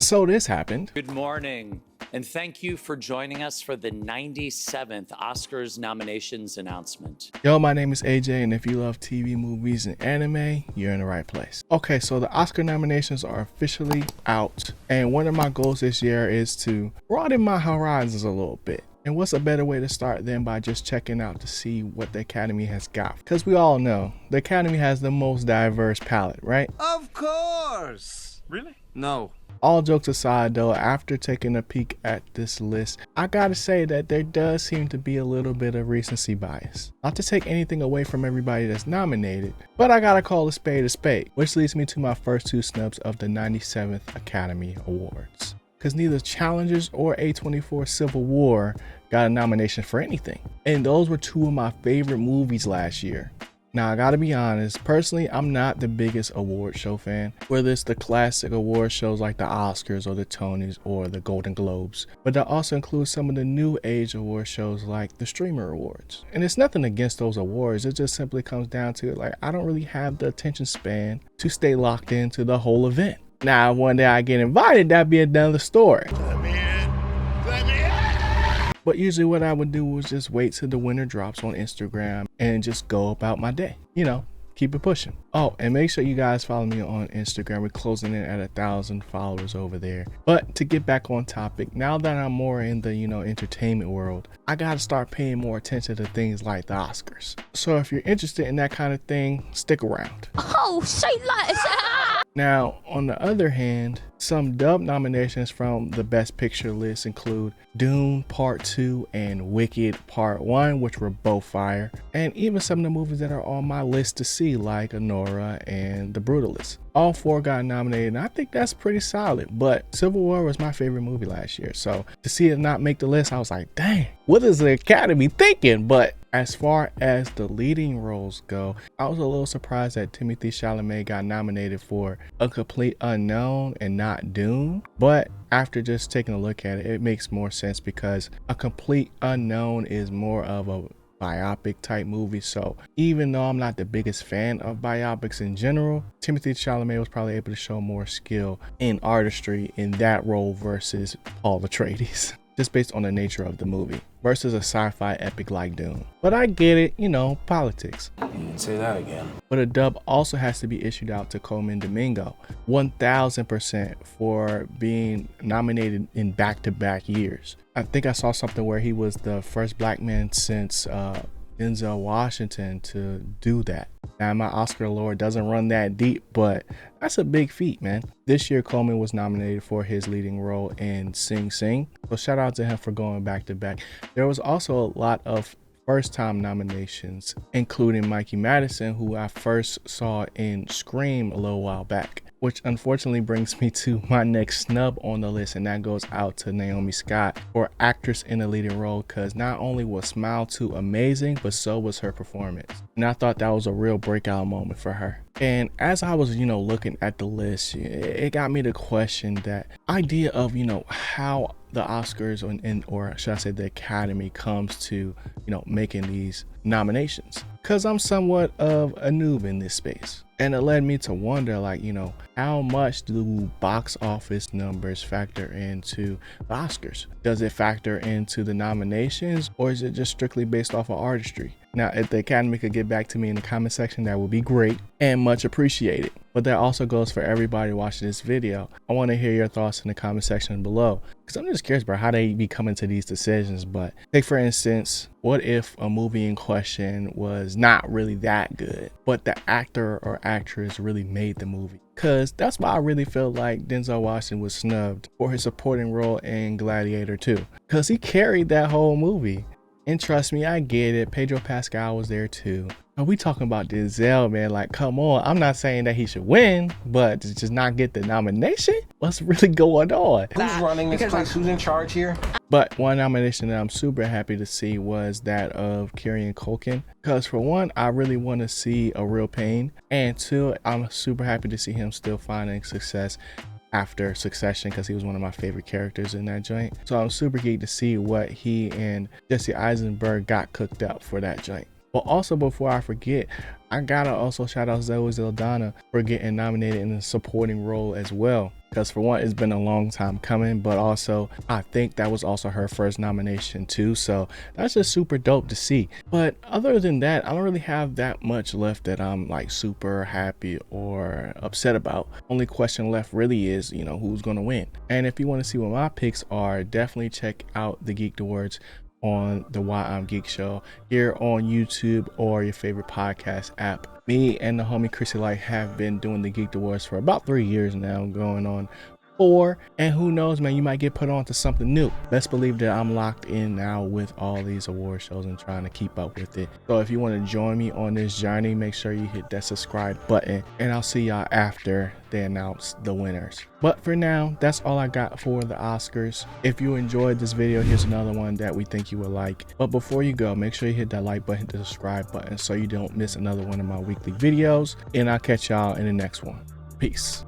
So this happened. Good morning, and thank you for joining us for the 97th Oscars nominations announcement. Yo, my name is AJ, and if you love TV, movies, and anime, you're in the right place. Okay, so the Oscar nominations are officially out, and one of my goals this year is to broaden my horizons a little bit. And what's a better way to start than by just checking out to see what the Academy has got? Because we all know the Academy has the most diverse palette, right? Of course! Really? No. All jokes aside though, after taking a peek at this list, I gotta say that there does seem to be a little bit of recency bias. Not to take anything away from everybody that's nominated, but I gotta call a spade, which leads me to my first two snubs of the 97th Academy Awards. Because neither Challengers or A24 Civil War got a nomination for anything. And those were two of my favorite movies last year. Now, I gotta be honest, personally, I'm not the biggest award show fan, whether it's the classic award shows like the Oscars or the Tonys or the Golden Globes, but that also includes some of the new age award shows like the Streamer Awards. And it's nothing against those awards, it just simply comes down to like, I don't really have the attention span to stay locked into the whole event. Now, one day I get invited, that'd be another story. Let me in. Let me in. But usually what I would do was just wait till the winner drops on Instagram and just go about my day. You know, keep it pushing. Oh, and make sure you guys follow me on Instagram. We're closing in at 1,000 followers over there. But to get back on topic, now that I'm more in the, entertainment world, I gotta start paying more attention to things like the Oscars. So if you're interested in that kind of thing, stick around. Oh, say less. Now, on the other hand, some dub nominations from the Best Picture list include Dune Part 2 and Wicked Part 1, which were both fire, and even some of the movies that are on my list to see, like Anora and The Brutalist. All four got nominated, and I think that's pretty solid, but Civil War was my favorite movie last year, so to see it not make the list, I was like, dang, what is the Academy thinking? But as far as the leading roles go, I was a little surprised that Timothée Chalamet got nominated for A Complete Unknown and not Dune, but after just taking a look at it, it makes more sense because A Complete Unknown is more of a biopic type movie. So even though I'm not the biggest fan of biopics in general, Timothée Chalamet was probably able to show more skill in artistry in that role versus Paul Atreides, just based on the nature of the movie versus a sci-fi epic like Dune. But I get it, politics. You didn't say that again. But a dub also has to be issued out to Colman Domingo, 1000% for being nominated in back-to-back years. I think I saw something where he was the first black man since Denzel Washington to do that. Now, my Oscar lore doesn't run that deep, but that's a big feat, man. This year, Coleman was nominated for his leading role in Sing Sing. So shout out to him for going back to back. There was also a lot of first-time nominations, including Mikey Madison, who I first saw in Scream a little while back. Which unfortunately brings me to my next snub on the list, and that goes out to Naomi Scott for actress in a leading role, because not only was Smile 2 amazing, but so was her performance. And I thought that was a real breakout moment for her. And as I was, looking at the list, it got me to question that idea of, how the Oscars or should I say the Academy comes to, making these nominations. Because I'm somewhat of a noob in this space. And it led me to wonder, how much do box office numbers factor into the Oscars? Does it factor into the nominations, or is it just strictly based off of artistry? Now, if the Academy could get back to me in the comment section, that would be great and much appreciated. But that also goes for everybody watching this video. I want to hear your thoughts in the comment section below, because I'm just curious about how they be coming to these decisions. But take for instance, what if a movie in question was not really that good, but the actor or actress really made the movie? Because that's why I really feel like Denzel Washington was snubbed for his supporting role in Gladiator 2, because he carried that whole movie. And trust me, I get it. Pedro Pascal was there too. Are we talking about Denzel, man? Like, come on. I'm not saying that he should win, but to just not get the nomination? What's really going on? Who's running this place? Who's in charge here? But one nomination that I'm super happy to see was that of Kieran Culkin. Because for one, I really want to see A Real Pain. And two, I'm super happy to see him still finding success after Succession, because he was one of my favorite characters in that joint. So I'm super geeked to see what he and Jesse Eisenberg got cooked up for that joint. But also, before I forget, I gotta also shout out Zoe Saldana for getting nominated in a supporting role as well. Because for one, it's been a long time coming, but also I think that was also her first nomination too. So that's just super dope to see. But other than that, I don't really have that much left that I'm like super happy or upset about. Only question left really is, you know, who's gonna win. And if you want to see what my picks are, definitely check out the Geeked Awards on the Why I'm Geek show here on YouTube or your favorite podcast app. Me and the homie Chrissy Light have been doing the Geeked Awards for about 3 years now, going on 4, and who knows, man, you might get put on to something new. Best believe that I'm locked in now with all these award shows and trying to keep up with it. So if you want to join me on this journey, make sure you hit that subscribe button, and I'll see y'all after they announce the winners. But for now, that's all I got for the Oscars. If you enjoyed this video, here's another one that we think you will like. But before you go, make sure you hit that like button, hit the subscribe button so you don't miss another one of my weekly videos, and I'll catch y'all in the next one. Peace.